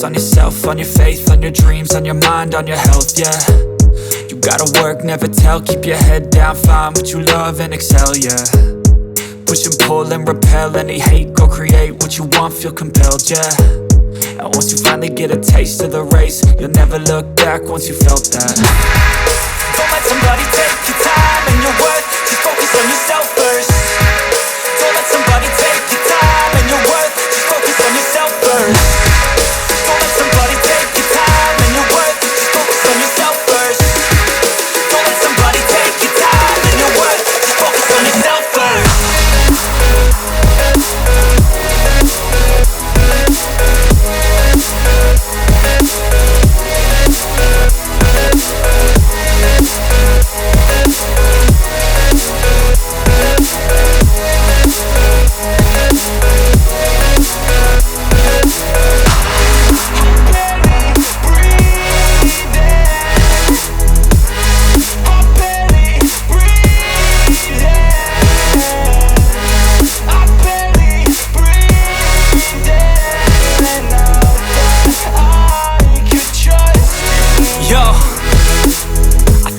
focus on yourself, on your faith, on your dreams, on your mind, on your health, yeah. You gotta work, never tell, keep your head down, find what you love and excel, yeah. Push and pull and repel any hate, go create what you want, feel compelled, yeah. And once you finally get a taste of the race, you'll never look back once you felt that. Don't let somebody take your time and your worth, just focus on yourself first. Don't let somebody take your time and your worth, just focus on yourself first. Don't let somebody take your time and your worth, just focus on yourself first. Don't let somebody take your time and your worth, just focus on yourself first.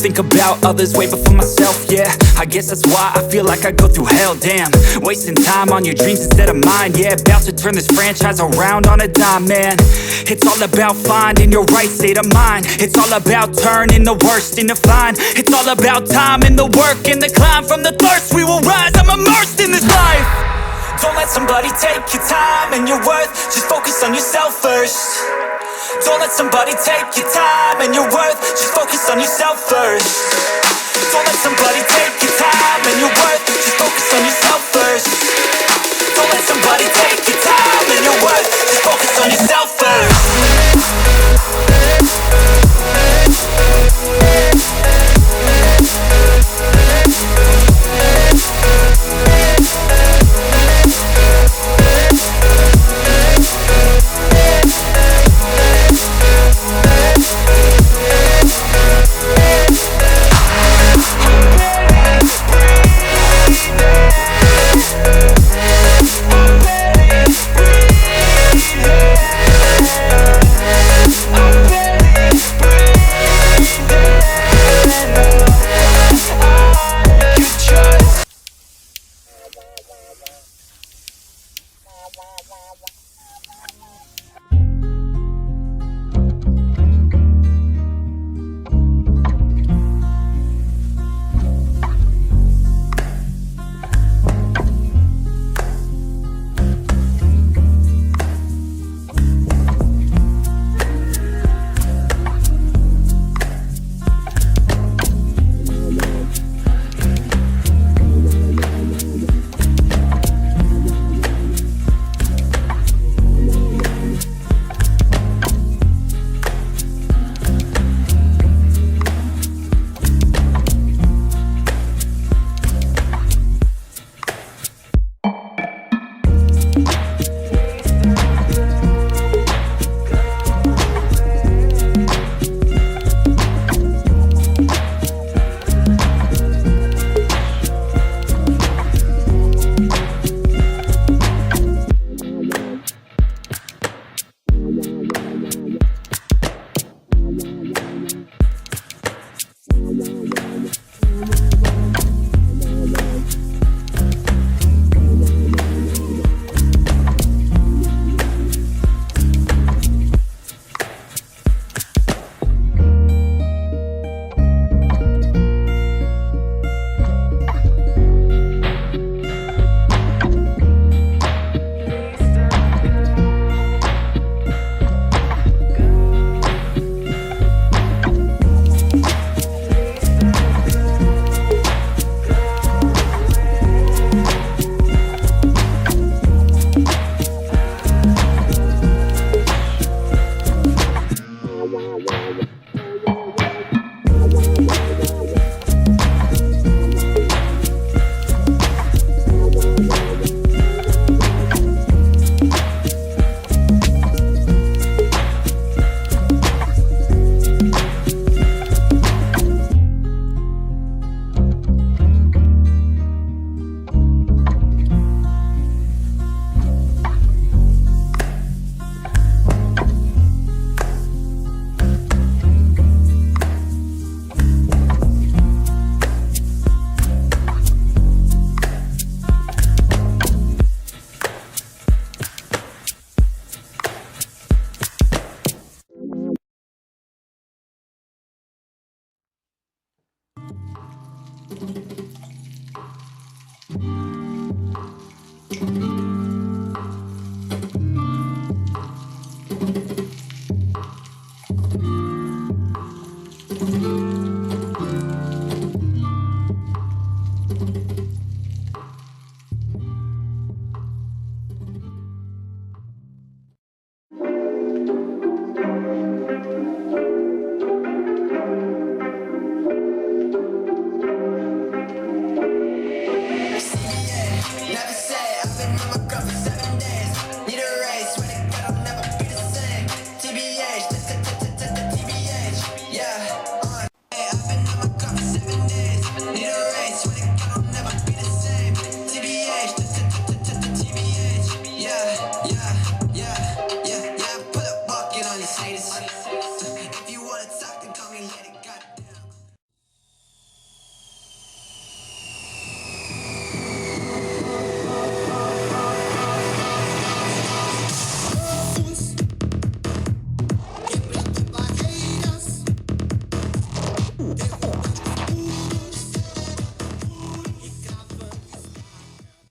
Think about others way before myself, yeah. I guess that's why I feel like I go through hell, damn. Wasting time on your dreams instead of mine, yeah. About to turn this franchise around on a dime, man. It's all about finding your right state of mind. It's all about turning the worst into fine. It's all about time and the work and the climb. From the thirst we will rise, I'm immersed in this life. Don't let somebody take your time and your worth, just focus on yourself first. Don't let somebody take your time and your worth, just focus on yourself first. Don't let somebody take your time and your worth, just focus on yourself first. Don't let somebody take your time and your worth, just focus on yourself first.